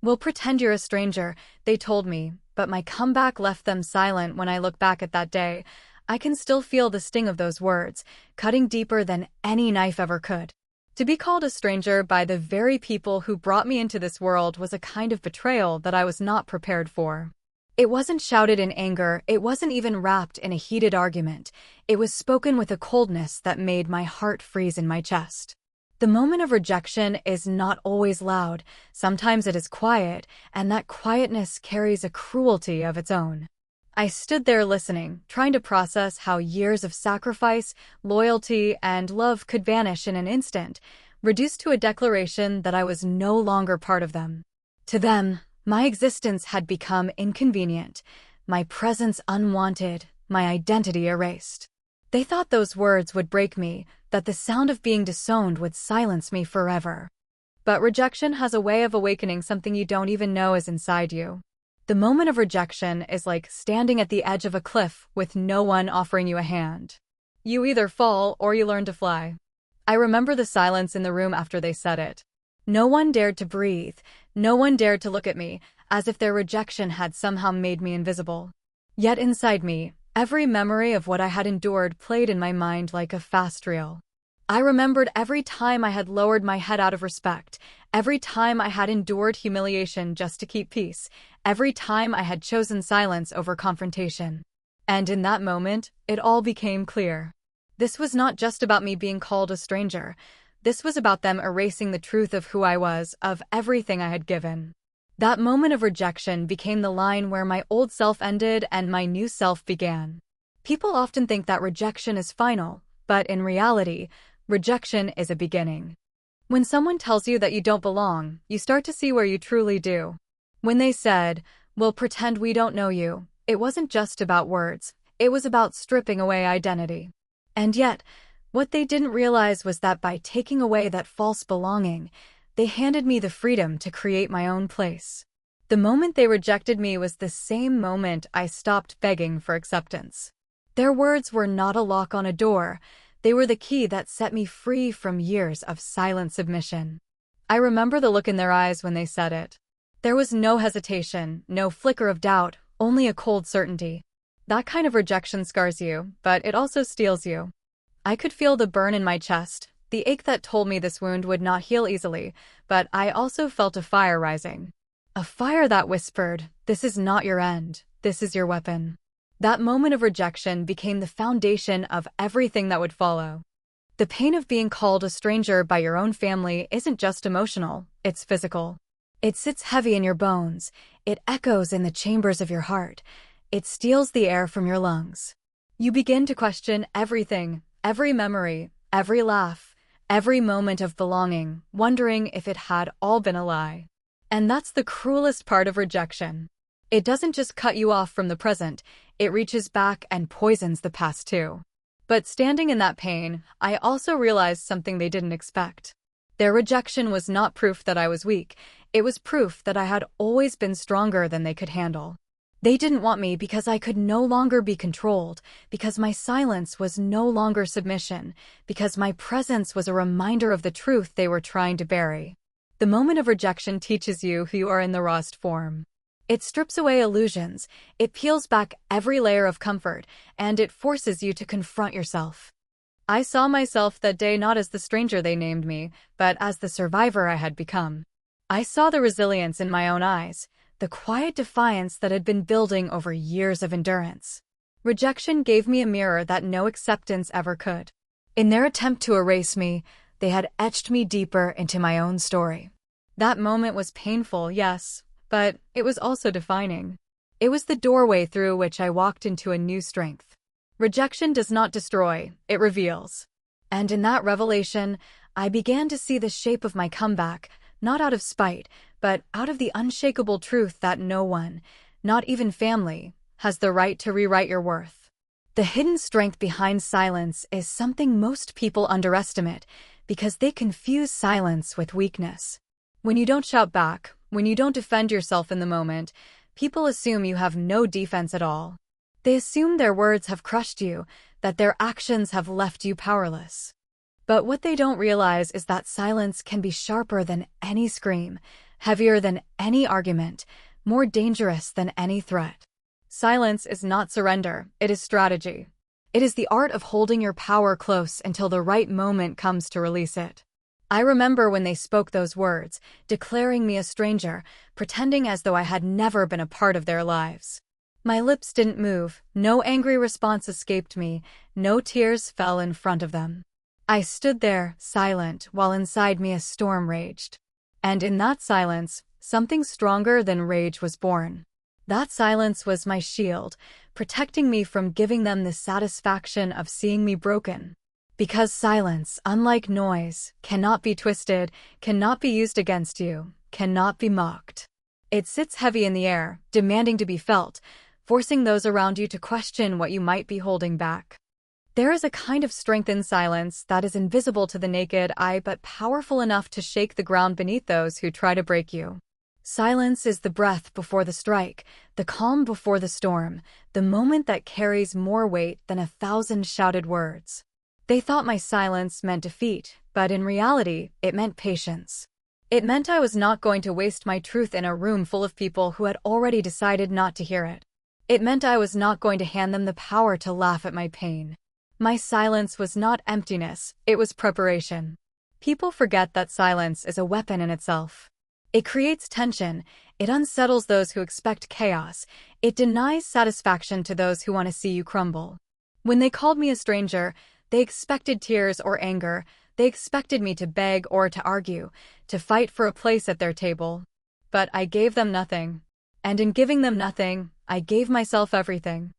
"We'll pretend you're a stranger," they told me, but my comeback left them silent. When I look back at that day, I can still feel the sting of those words, cutting deeper than any knife ever could. To be called a stranger by the very people who brought me into this world was a kind of betrayal that I was not prepared for. It wasn't shouted in anger, it wasn't even wrapped in a heated argument. It was spoken with a coldness that made my heart freeze in my chest. The moment of rejection is not always loud, sometimes it is quiet, and that quietness carries a cruelty of its own. I stood there listening, trying to process how years of sacrifice, loyalty, and love could vanish in an instant, reduced to a declaration that I was no longer part of them. To them, my existence had become inconvenient, my presence unwanted, my identity erased. They thought those words would break me, that the sound of being disowned would silence me forever. But rejection has a way of awakening something you don't even know is inside you. The moment of rejection is like standing at the edge of a cliff with no one offering you a hand. You either fall or you learn to fly. I remember the silence in the room after they said it. No one dared to breathe, no one dared to look at me, as if their rejection had somehow made me invisible. Yet inside me, every memory of what I had endured played in my mind like a fast reel. I remembered every time I had lowered my head out of respect, every time I had endured humiliation just to keep peace, every time I had chosen silence over confrontation. And in that moment, it all became clear. This was not just about me being called a stranger. This was about them erasing the truth of who I was, of everything I had given. That moment of rejection became the line where my old self ended and my new self began. People often think that rejection is final, but in reality, rejection is a beginning. When someone tells you that you don't belong, you start to see where you truly do. When they said, "We'll pretend we don't know you," it wasn't just about words, it was about stripping away identity. And yet, what they didn't realize was that by taking away that false belonging, they handed me the freedom to create my own place. The moment they rejected me was the same moment I stopped begging for acceptance. Their words were not a lock on a door, they were the key that set me free from years of silent submission. I remember the look in their eyes when they said it. There was no hesitation, no flicker of doubt, only a cold certainty. That kind of rejection scars you, but it also steals you. I could feel the burn in my chest, the ache that told me this wound would not heal easily, but I also felt a fire rising. A fire that whispered, "This is not your end, this is your weapon." That moment of rejection became the foundation of everything that would follow. The pain of being called a stranger by your own family isn't just emotional, it's physical. It sits heavy in your bones, it echoes in the chambers of your heart, it steals the air from your lungs. You begin to question everything, every memory, every laugh, every moment of belonging, wondering if it had all been a lie. And that's the cruelest part of rejection. It doesn't just cut you off from the present, it reaches back and poisons the past too. But standing in that pain, I also realized something they didn't expect. Their rejection was not proof that I was weak, it was proof that I had always been stronger than they could handle. They didn't want me because I could no longer be controlled, because my silence was no longer submission, because my presence was a reminder of the truth they were trying to bury. The moment of rejection teaches you who you are in the rawest form. It strips away illusions, it peels back every layer of comfort, and it forces you to confront yourself. I saw myself that day not as the stranger they named me, but as the survivor I had become. I saw the resilience in my own eyes, the quiet defiance that had been building over years of endurance. Rejection gave me a mirror that no acceptance ever could. In their attempt to erase me, they had etched me deeper into my own story. That moment was painful, yes, but it was also defining. It was the doorway through which I walked into a new strength. Rejection does not destroy, it reveals. And in that revelation, I began to see the shape of my comeback, not out of spite, but out of the unshakable truth that no one, not even family, has the right to rewrite your worth. The hidden strength behind silence is something most people underestimate because they confuse silence with weakness. When you don't shout back, when you don't defend yourself in the moment, people assume you have no defense at all. They assume their words have crushed you, that their actions have left you powerless. But what they don't realize is that silence can be sharper than any scream, heavier than any argument, more dangerous than any threat. Silence is not surrender, it is strategy. It is the art of holding your power close until the right moment comes to release it. I remember when they spoke those words, declaring me a stranger, pretending as though I had never been a part of their lives. My lips didn't move, no angry response escaped me, no tears fell in front of them. I stood there, silent, while inside me a storm raged. And in that silence, something stronger than rage was born. That silence was my shield, protecting me from giving them the satisfaction of seeing me broken. Because silence, unlike noise, cannot be twisted, cannot be used against you, cannot be mocked. It sits heavy in the air, demanding to be felt, forcing those around you to question what you might be holding back. There is a kind of strength in silence that is invisible to the naked eye but powerful enough to shake the ground beneath those who try to break you. Silence is the breath before the strike, the calm before the storm, the moment that carries more weight than 1,000 shouted words. They thought my silence meant defeat, but in reality, it meant patience. It meant I was not going to waste my truth in a room full of people who had already decided not to hear it. It meant I was not going to hand them the power to laugh at my pain. My silence was not emptiness, it was preparation. People forget that silence is a weapon in itself. It creates tension, it unsettles those who expect chaos, it denies satisfaction to those who want to see you crumble. When they called me a stranger, they expected tears or anger, they expected me to beg or to argue, to fight for a place at their table. But I gave them nothing. And in giving them nothing, I gave myself everything.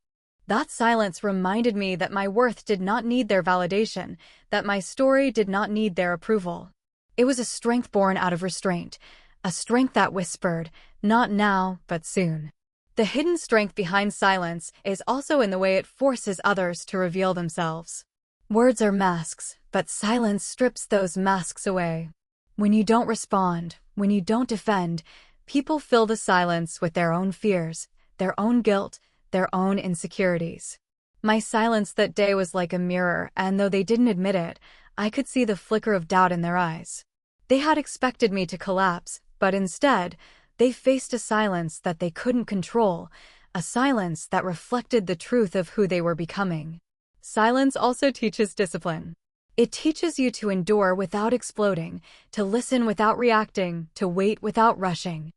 That silence reminded me that my worth did not need their validation, that my story did not need their approval. It was a strength born out of restraint, a strength that whispered, not now, but soon. The hidden strength behind silence is also in the way it forces others to reveal themselves. Words are masks, but silence strips those masks away. When you don't respond, when you don't defend, people fill the silence with their own fears, their own guilt, their own insecurities. My silence that day was like a mirror, and though they didn't admit it, I could see the flicker of doubt in their eyes. They had expected me to collapse, but instead, they faced a silence that they couldn't control, a silence that reflected the truth of who they were becoming. Silence also teaches discipline. It teaches you to endure without exploding, to listen without reacting, to wait without rushing.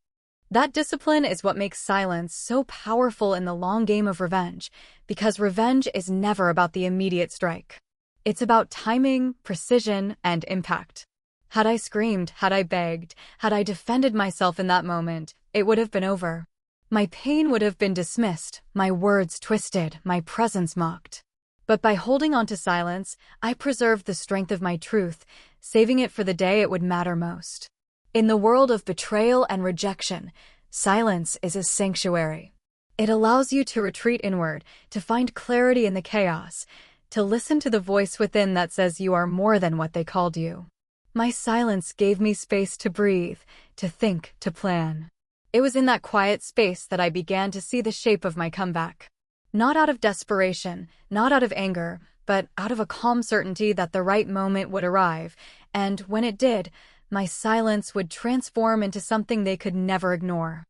That discipline is what makes silence so powerful in the long game of revenge, because revenge is never about the immediate strike. It's about timing, precision, and impact. Had I screamed, had I begged, had I defended myself in that moment, it would have been over. My pain would have been dismissed, my words twisted, my presence mocked. But by holding on to silence, I preserved the strength of my truth, saving it for the day it would matter most. In the world of betrayal and rejection, silence is a sanctuary. It allows you to retreat inward, to find clarity in the chaos, to listen to the voice within that says you are more than what they called you. My silence gave me space to breathe, to think, to plan. It was in that quiet space that I began to see the shape of my comeback. Not out of desperation, not out of anger, but out of a calm certainty that the right moment would arrive, and when it did, my silence would transform into something they could never ignore.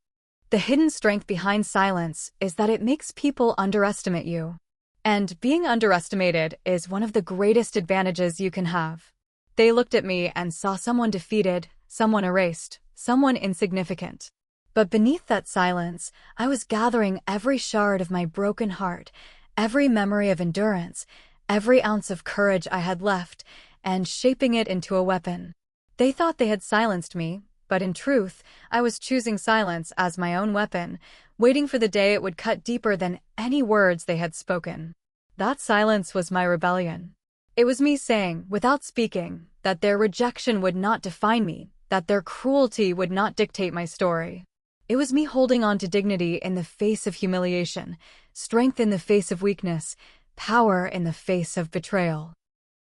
The hidden strength behind silence is that it makes people underestimate you. And being underestimated is one of the greatest advantages you can have. They looked at me and saw someone defeated, someone erased, someone insignificant. But beneath that silence, I was gathering every shard of my broken heart, every memory of endurance, every ounce of courage I had left, and shaping it into a weapon. They thought they had silenced me, but in truth, I was choosing silence as my own weapon, waiting for the day it would cut deeper than any words they had spoken. That silence was my rebellion. It was me saying, without speaking, that their rejection would not define me, that their cruelty would not dictate my story. It was me holding on to dignity in the face of humiliation, strength in the face of weakness, power in the face of betrayal.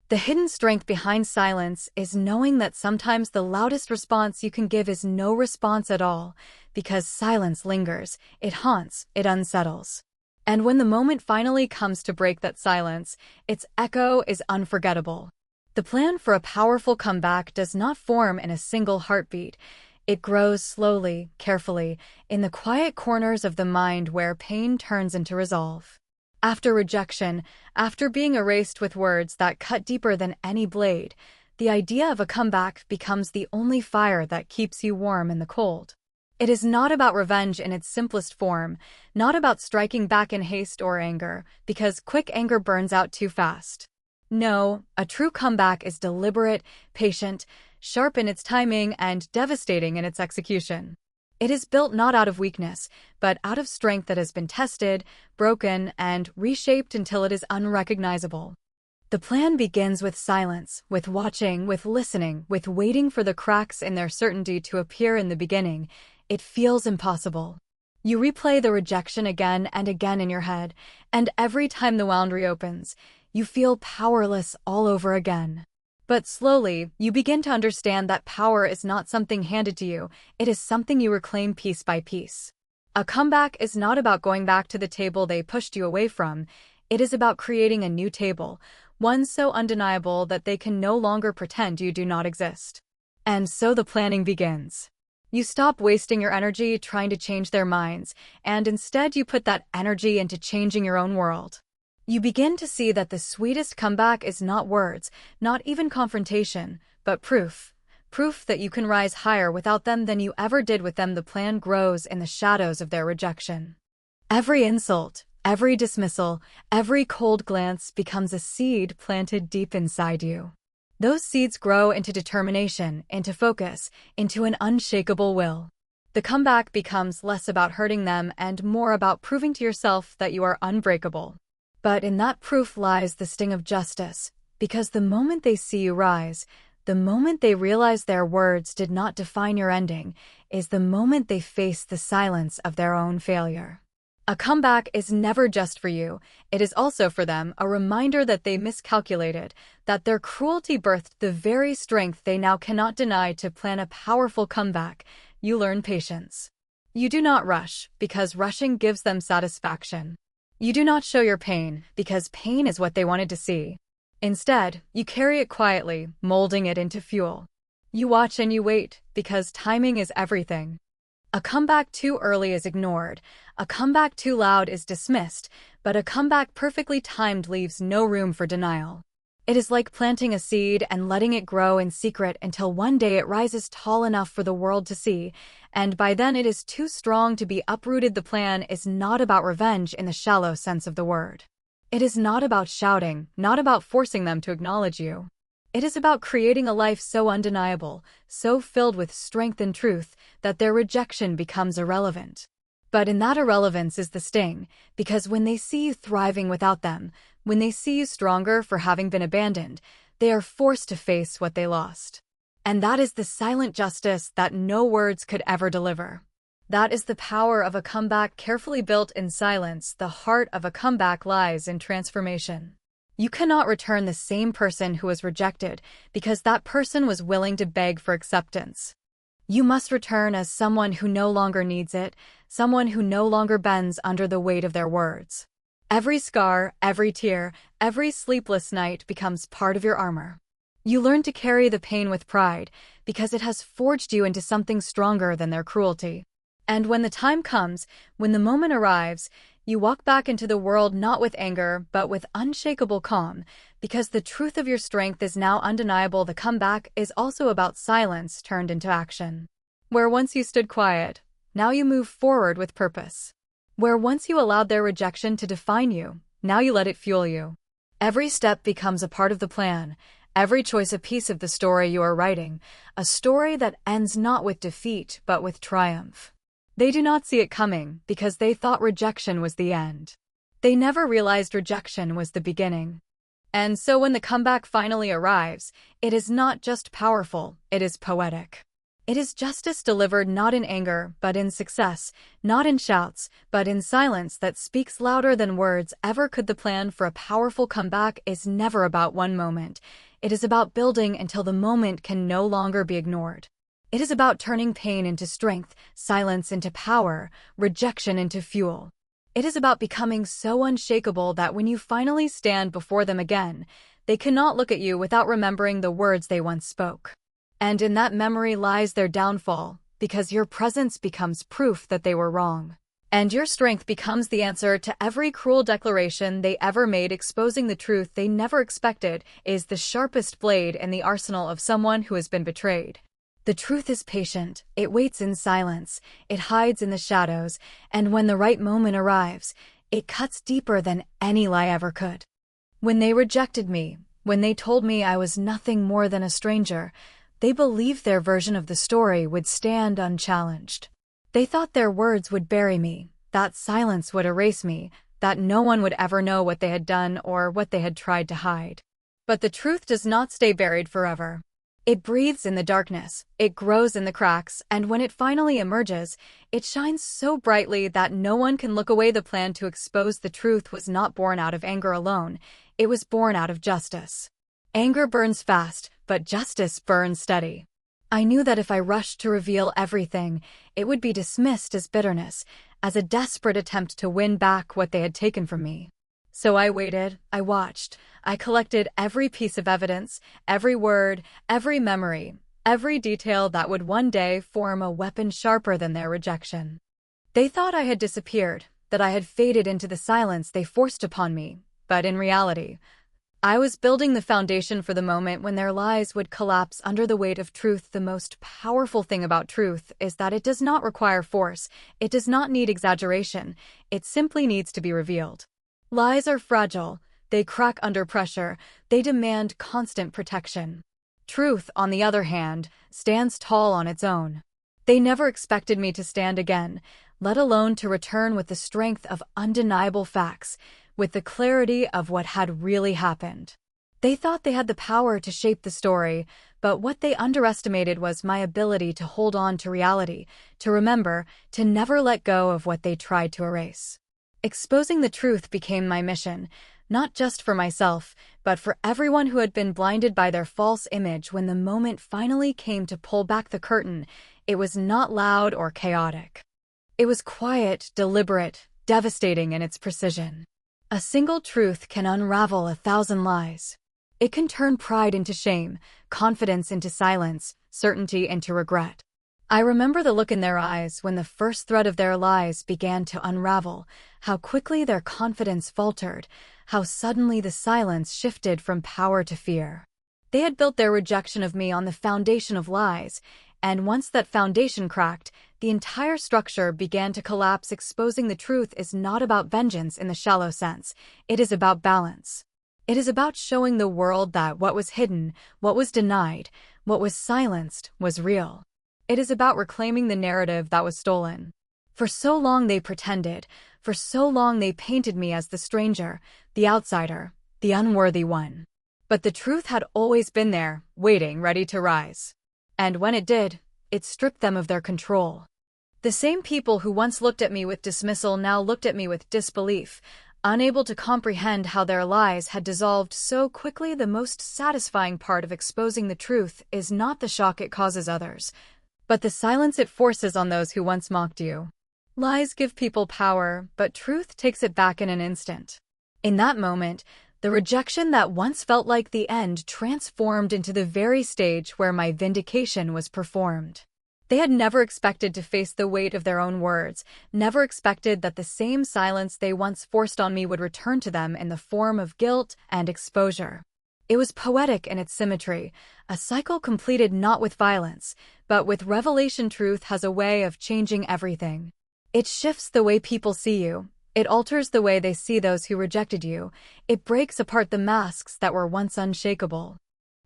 The hidden strength behind silence is knowing that sometimes the loudest response you can give is no response at all, because silence lingers, it haunts, it unsettles. And when the moment finally comes to break that silence, its echo is unforgettable. The plan for a powerful comeback does not form in a single heartbeat. It grows slowly, carefully, in the quiet corners of the mind where pain turns into resolve. After rejection, after being erased with words that cut deeper than any blade, the idea of a comeback becomes the only fire that keeps you warm in the cold. It is not about revenge in its simplest form, not about striking back in haste or anger, because quick anger burns out too fast. No, a true comeback is deliberate, patient, sharp in its timing, and devastating in its execution. It is built not out of weakness, but out of strength that has been tested, broken, and reshaped until it is unrecognizable. The plan begins with silence, with watching, with listening, with waiting for the cracks in their certainty to appear in the beginning. It feels impossible. You replay the rejection again and again in your head, and every time the wound reopens, you feel powerless all over again. But slowly, you begin to understand that power is not something handed to you, it is something you reclaim piece by piece. A comeback is not about going back to the table they pushed you away from, it is about creating a new table, one so undeniable that they can no longer pretend you do not exist. And so the planning begins. You stop wasting your energy trying to change their minds, and instead you put that energy into changing your own world. You begin to see that the sweetest comeback is not words, not even confrontation, but proof. Proof that you can rise higher without them than you ever did with them. The plan grows in the shadows of their rejection. Every insult, every dismissal, every cold glance becomes a seed planted deep inside you. Those seeds grow into determination, into focus, into an unshakable will. The comeback becomes less about hurting them and more about proving to yourself that you are unbreakable. But in that proof lies the sting of justice, because the moment they see you rise, the moment they realize their words did not define your ending, is the moment they face the silence of their own failure. A comeback is never just for you, it is also for them, a reminder that they miscalculated, that their cruelty birthed the very strength they now cannot deny. To plan a powerful comeback, you learn patience. You do not rush, because rushing gives them satisfaction. You do not show your pain, because pain is what they wanted to see. Instead, you carry it quietly, molding it into fuel. You watch and you wait, because timing is everything. A comeback too early is ignored, a comeback too loud is dismissed, but a comeback perfectly timed leaves no room for denial. It is like planting a seed and letting it grow in secret until one day it rises tall enough for the world to see, and by then it is too strong to be uprooted. The plan is not about revenge in the shallow sense of the word. It is not about shouting, not about forcing them to acknowledge you. It is about creating a life so undeniable, so filled with strength and truth, that their rejection becomes irrelevant. But in that irrelevance is the sting, because when they see you thriving without them, when they see you stronger for having been abandoned, they are forced to face what they lost. And that is the silent justice that no words could ever deliver. That is the power of a comeback carefully built in silence. The heart of a comeback lies in transformation. You cannot return the same person who was rejected because that person was willing to beg for acceptance. You must return as someone who no longer needs it, someone who no longer bends under the weight of their words. Every scar, every tear, every sleepless night becomes part of your armor. You learn to carry the pain with pride because it has forged you into something stronger than their cruelty. And when the time comes, when the moment arrives, you walk back into the world not with anger, but with unshakable calm, because the truth of your strength is now undeniable. The comeback is also about silence turned into action. Where once you stood quiet, now you move forward with purpose. Where once you allowed their rejection to define you, now you let it fuel you. Every step becomes a part of the plan, every choice a piece of the story you are writing, a story that ends not with defeat, but with triumph. They do not see it coming because they thought rejection was the end. They never realized rejection was the beginning. And so when the comeback finally arrives, it is not just powerful, it is poetic. It is justice delivered not in anger, but in success, not in shouts, but in silence that speaks louder than words ever could. The plan for a powerful comeback is never about one moment. It is about building until the moment can no longer be ignored. It is about turning pain into strength, silence into power, rejection into fuel. It is about becoming so unshakable that when you finally stand before them again, they cannot look at you without remembering the words they once spoke. And in that memory lies their downfall, because your presence becomes proof that they were wrong. And your strength becomes the answer to every cruel declaration they ever made. Exposing the truth they never expected is the sharpest blade in the arsenal of someone who has been betrayed. The truth is patient, it waits in silence, it hides in the shadows, and when the right moment arrives, it cuts deeper than any lie ever could. When they rejected me, when they told me I was nothing more than a stranger, they believed their version of the story would stand unchallenged. They thought their words would bury me, that silence would erase me, that no one would ever know what they had done or what they had tried to hide. But the truth does not stay buried forever. It breathes in the darkness, it grows in the cracks, and when it finally emerges, it shines so brightly that no one can look away. The plan to expose the truth was not born out of anger alone, it was born out of justice. Anger burns fast, but justice burns steady. I knew that if I rushed to reveal everything, it would be dismissed as bitterness, as a desperate attempt to win back what they had taken from me. So I waited, I watched, I collected every piece of evidence, every word, every memory, every detail that would one day form a weapon sharper than their rejection. They thought I had disappeared, that I had faded into the silence they forced upon me, but in reality, I was building the foundation for the moment when their lies would collapse under the weight of truth. The most powerful thing about truth is that it does not require force, it does not need exaggeration, it simply needs to be revealed. Lies are fragile, they crack under pressure, they demand constant protection. Truth, on the other hand, stands tall on its own. They never expected me to stand again, let alone to return with the strength of undeniable facts, with the clarity of what had really happened. They thought they had the power to shape the story, but what they underestimated was my ability to hold on to reality, to remember, to never let go of what they tried to erase. Exposing the truth became my mission, not just for myself, but for everyone who had been blinded by their false image. When the moment finally came to pull back the curtain, it was not loud or chaotic. It was quiet, deliberate, devastating in its precision. A single truth can unravel 1,000 lies. It can turn pride into shame, confidence into silence, certainty into regret. I remember the look in their eyes when the first thread of their lies began to unravel, how quickly their confidence faltered, how suddenly the silence shifted from power to fear. They had built their rejection of me on the foundation of lies, and once that foundation cracked, the entire structure began to collapse. Exposing the truth is not about vengeance in the shallow sense, it is about balance. It is about showing the world that what was hidden, what was denied, what was silenced, was real. It is about reclaiming the narrative that was stolen. For so long they pretended, for so long they painted me as the stranger, the outsider, the unworthy one. But the truth had always been there, waiting, ready to rise. And when it did, it stripped them of their control. The same people who once looked at me with dismissal now looked at me with disbelief, unable to comprehend how their lies had dissolved so quickly. The most satisfying part of exposing the truth is not the shock it causes others, but the silence it forces on those who once mocked you. Lies give people power, but truth takes it back in an instant. In that moment, the rejection that once felt like the end transformed into the very stage where my vindication was performed. They had never expected to face the weight of their own words, never expected that the same silence they once forced on me would return to them in the form of guilt and exposure. It was poetic in its symmetry, a cycle completed not with violence, but with revelation. Truth has a way of changing everything. It shifts the way people see you. It alters the way they see those who rejected you. It breaks apart the masks that were once unshakable.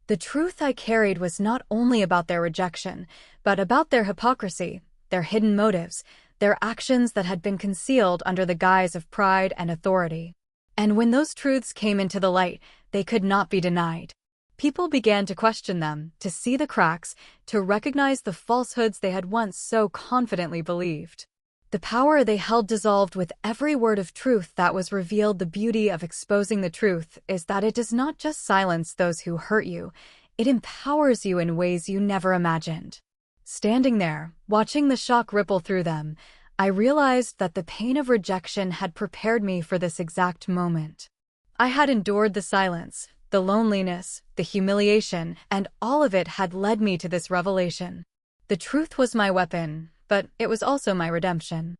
The truth I carried was not only about their rejection, but about their hypocrisy, their hidden motives, their actions that had been concealed under the guise of pride and authority. And when those truths came into the light, they could not be denied. People began to question them, to see the cracks, to recognize the falsehoods they had once so confidently believed. The power they held dissolved with every word of truth that was revealed. The beauty of exposing the truth is that it does not just silence those who hurt you, it empowers you in ways you never imagined. Standing there, watching the shock ripple through them, I realized that the pain of rejection had prepared me for this exact moment. I had endured the silence, the loneliness, the humiliation, and all of it had led me to this revelation. The truth was my weapon, but it was also my redemption.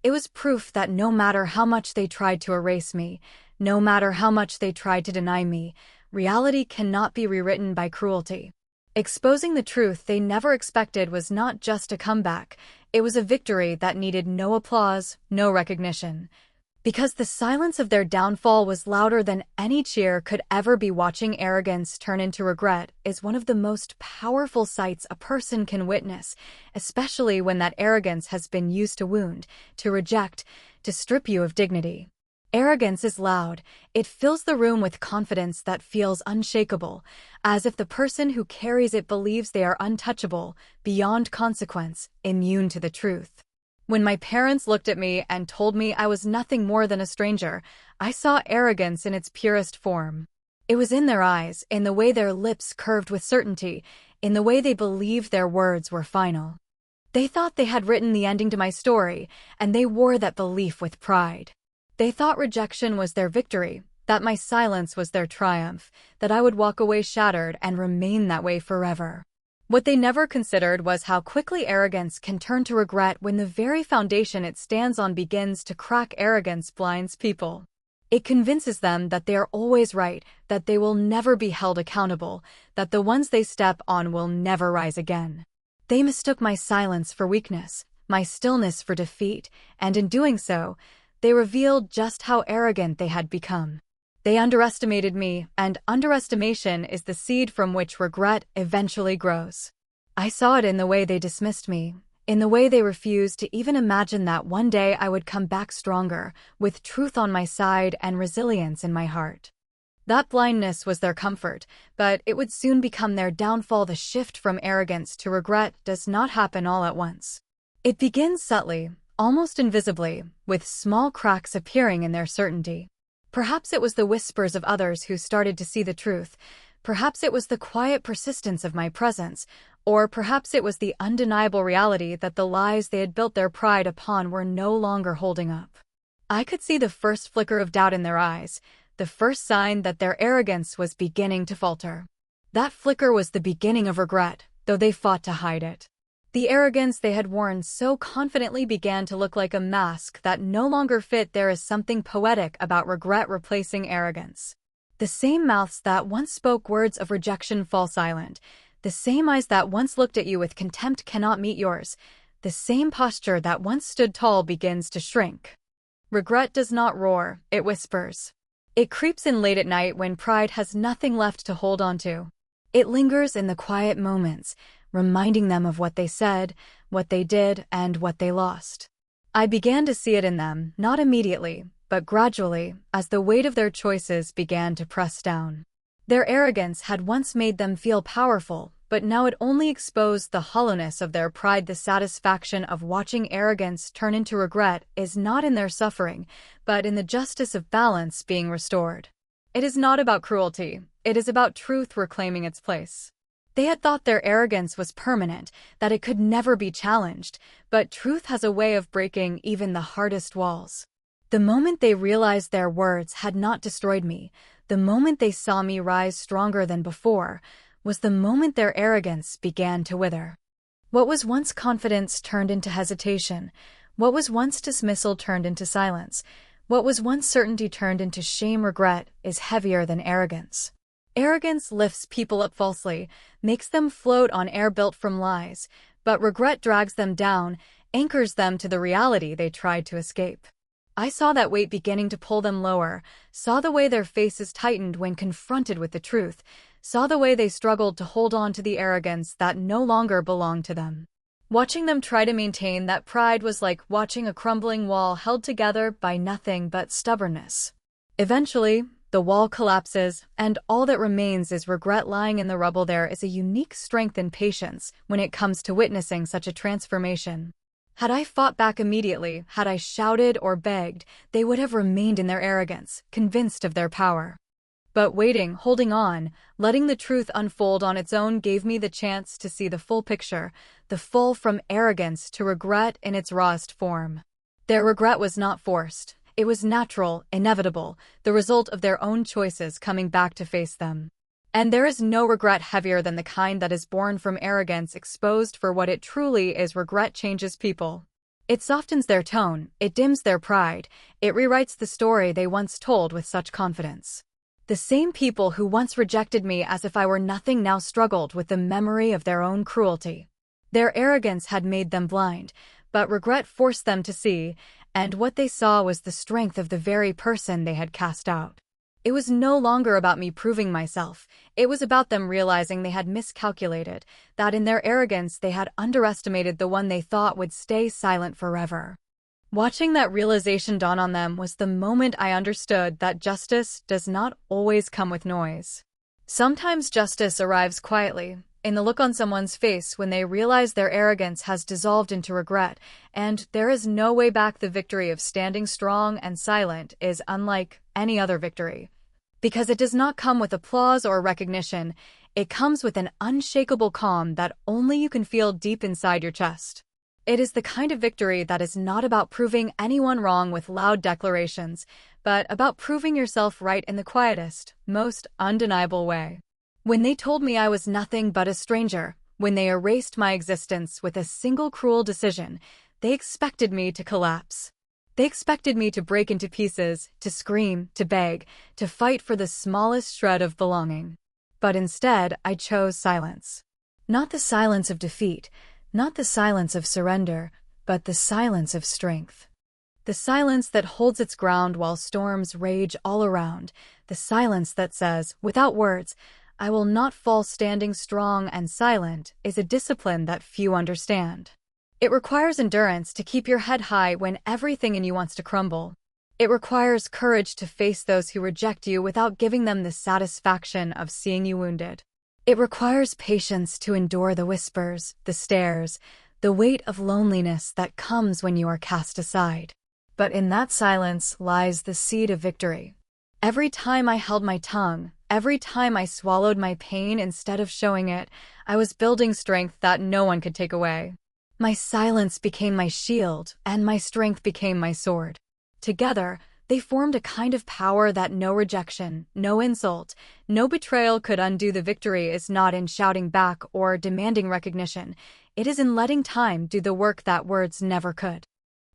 It was proof that no matter how much they tried to erase me, no matter how much they tried to deny me, reality cannot be rewritten by cruelty. Exposing the truth they never expected was not just a comeback, it was a victory that needed no applause, no recognition. Because the silence of their downfall was louder than any cheer could ever be. Watching arrogance turn into regret is one of the most powerful sights a person can witness, especially when that arrogance has been used to wound, to reject, to strip you of dignity. Arrogance is loud. It fills the room with confidence that feels unshakable, as if the person who carries it believes they are untouchable, beyond consequence, immune to the truth. When my parents looked at me and told me I was nothing more than a stranger, I saw arrogance in its purest form. It was in their eyes, in the way their lips curved with certainty, in the way they believed their words were final. They thought they had written the ending to my story, and they wore that belief with pride. They thought rejection was their victory, that my silence was their triumph, that I would walk away shattered and remain that way forever. What they never considered was how quickly arrogance can turn to regret when the very foundation it stands on begins to crack. Arrogance blinds people. It convinces them that they are always right, that they will never be held accountable, that the ones they step on will never rise again. They mistook my silence for weakness, my stillness for defeat, and in doing so, they revealed just how arrogant they had become. They underestimated me, and underestimation is the seed from which regret eventually grows. I saw it in the way they dismissed me, in the way they refused to even imagine that one day I would come back stronger, with truth on my side and resilience in my heart. That blindness was their comfort, but it would soon become their downfall. The shift from arrogance to regret does not happen all at once. It begins subtly, almost invisibly, with small cracks appearing in their certainty. Perhaps it was the whispers of others who started to see the truth. Perhaps it was the quiet persistence of my presence. Or perhaps it was the undeniable reality that the lies they had built their pride upon were no longer holding up. I could see the first flicker of doubt in their eyes, the first sign that their arrogance was beginning to falter. That flicker was the beginning of regret, though they fought to hide it. The arrogance they had worn so confidently began to look like a mask that no longer fit. There is something poetic about regret replacing arrogance. The same mouths that once spoke words of rejection fall silent. The same eyes that once looked at you with contempt cannot meet yours. The same posture that once stood tall begins to shrink. Regret does not roar, it whispers. It creeps in late at night when pride has nothing left to hold on to. It lingers in the quiet moments, reminding them of what they said, what they did, and what they lost. I began to see it in them, not immediately, but gradually, as the weight of their choices began to press down. Their arrogance had once made them feel powerful, but now it only exposed the hollowness of their pride. The satisfaction of watching arrogance turn into regret is not in their suffering, but in the justice of balance being restored. It is not about cruelty, it is about truth reclaiming its place. They had thought their arrogance was permanent, that it could never be challenged, but truth has a way of breaking even the hardest walls. The moment they realized their words had not destroyed me, the moment they saw me rise stronger than before, was the moment their arrogance began to wither. What was once confidence turned into hesitation. What was once dismissal turned into silence. What was once certainty turned into shame. Regret is heavier than arrogance. Arrogance lifts people up falsely, makes them float on air built from lies, but regret drags them down, anchors them to the reality they tried to escape. I saw that weight beginning to pull them lower, saw the way their faces tightened when confronted with the truth, saw the way they struggled to hold on to the arrogance that no longer belonged to them. Watching them try to maintain that pride was like watching a crumbling wall held together by nothing but stubbornness. Eventually, the wall collapses, and all that remains is regret lying in the rubble. There is a unique strength and patience when it comes to witnessing such a transformation. Had I fought back immediately, had I shouted or begged, they would have remained in their arrogance, convinced of their power. But waiting, holding on, letting the truth unfold on its own gave me the chance to see the full picture, the fall from arrogance to regret in its rawest form. Their regret was not forced. It was natural, inevitable, the result of their own choices coming back to face them. And there is no regret heavier than the kind that is born from arrogance exposed for what it truly is. Regret changes people. It softens their tone, it dims their pride, it rewrites the story they once told with such confidence. The same people who once rejected me as if I were nothing now struggled with the memory of their own cruelty. Their arrogance had made them blind, but regret forced them to see, and what they saw was the strength of the very person they had cast out. It was no longer about me proving myself, it was about them realizing they had miscalculated, that in their arrogance they had underestimated the one they thought would stay silent forever. Watching that realization dawn on them was the moment I understood that justice does not always come with noise. Sometimes justice arrives quietly, in the look on someone's face when they realize their arrogance has dissolved into regret, and there is no way back. The victory of standing strong and silent is unlike any other victory. Because it does not come with applause or recognition, it comes with an unshakable calm that only you can feel deep inside your chest. It is the kind of victory that is not about proving anyone wrong with loud declarations, but about proving yourself right in the quietest, most undeniable way. When they told me I was nothing but a stranger, when they erased my existence with a single cruel decision, they expected me to collapse. They expected me to break into pieces, to scream, to beg, to fight for the smallest shred of belonging. But instead, I chose silence. Not the silence of defeat, not the silence of surrender, but the silence of strength. The silence that holds its ground while storms rage all around, the silence that says, without words, I will not fall. Standing strong and silent is a discipline that few understand. It requires endurance to keep your head high when everything in you wants to crumble. It requires courage to face those who reject you without giving them the satisfaction of seeing you wounded. It requires patience to endure the whispers, the stares, the weight of loneliness that comes when you are cast aside. But in that silence lies the seed of victory. Every time I held my tongue, every time I swallowed my pain instead of showing it, I was building strength that no one could take away. My silence became my shield, and my strength became my sword. Together, they formed a kind of power that no rejection, no insult, no betrayal could undo. The victory is not in shouting back or demanding recognition. It is in letting time do the work that words never could.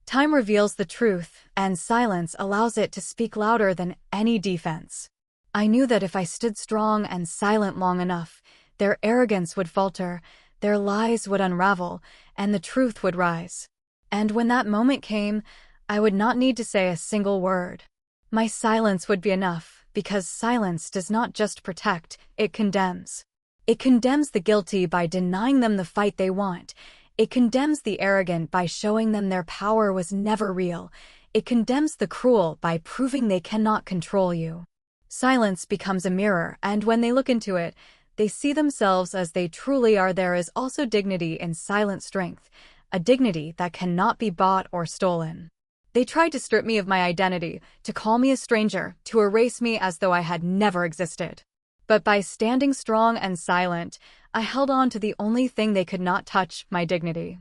Time reveals the truth, and silence allows it to speak louder than any defense. I knew that if I stood strong and silent long enough, their arrogance would falter, their lies would unravel, and the truth would rise. And when that moment came, I would not need to say a single word. My silence would be enough, because silence does not just protect, it condemns. It condemns the guilty by denying them the fight they want. It condemns the arrogant by showing them their power was never real. It condemns the cruel by proving they cannot control you. Silence becomes a mirror, and when they look into it, they see themselves as they truly are. There is also dignity in silent strength, a dignity that cannot be bought or stolen. They tried to strip me of my identity, to call me a stranger, to erase me as though I had never existed. But by standing strong and silent, I held on to the only thing they could not touch, my dignity.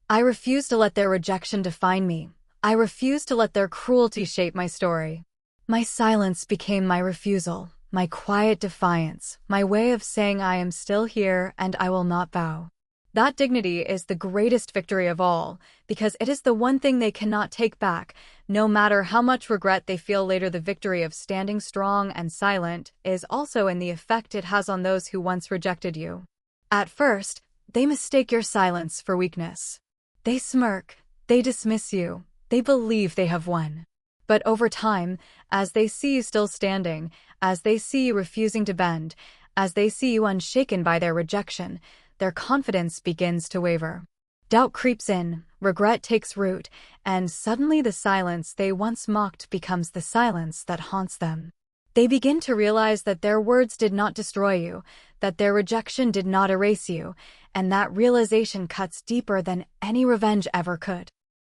I refused to let their rejection define me. I refused to let their cruelty shape my story. My silence became my refusal, my quiet defiance, my way of saying I am still here and I will not bow. That dignity is the greatest victory of all, because it is the one thing they cannot take back, no matter how much regret they feel later. The victory of standing strong and silent is also in the effect it has on those who once rejected you. At first, they mistake your silence for weakness. They smirk, they dismiss you, they believe they have won. But over time, as they see you still standing, as they see you refusing to bend, as they see you unshaken by their rejection, their confidence begins to waver. Doubt creeps in, regret takes root, and suddenly the silence they once mocked becomes the silence that haunts them. They begin to realize that their words did not destroy you, that their rejection did not erase you, and that realization cuts deeper than any revenge ever could.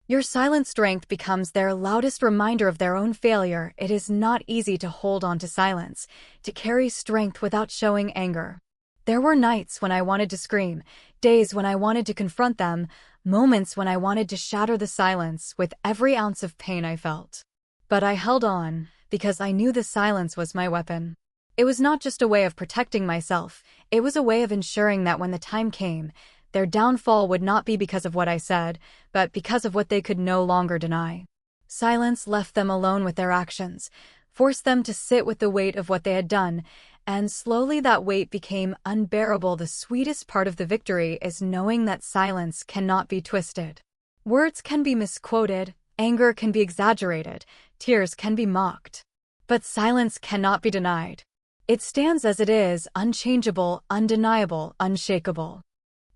Your silent strength becomes their loudest reminder of their own failure. It is not easy to hold on to silence, to carry strength without showing anger. There were nights when I wanted to scream, days when I wanted to confront them, moments when I wanted to shatter the silence with every ounce of pain I felt. But I held on, because I knew the silence was my weapon. It was not just a way of protecting myself, it was a way of ensuring that when the time came, their downfall would not be because of what I said, but because of what they could no longer deny. Silence left them alone with their actions, forced them to sit with the weight of what they had done, and slowly that weight became unbearable. The sweetest part of the victory is knowing that silence cannot be twisted. Words can be misquoted, anger can be exaggerated, tears can be mocked. But silence cannot be denied. It stands as it is, unchangeable, undeniable, unshakable.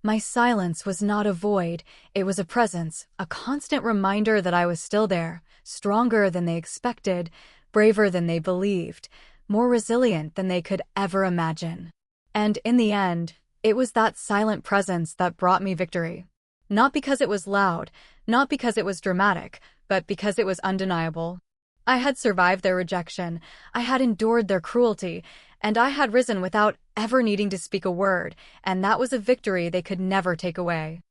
My silence was not a void, it was a presence, a constant reminder that I was still there, stronger than they expected, braver than they believed, more resilient than they could ever imagine. And in the end, it was that silent presence that brought me victory. Not because it was loud, not because it was dramatic, but because it was undeniable. I had survived their rejection, I had endured their cruelty, and I had risen without ever needing to speak a word, and that was a victory they could never take away.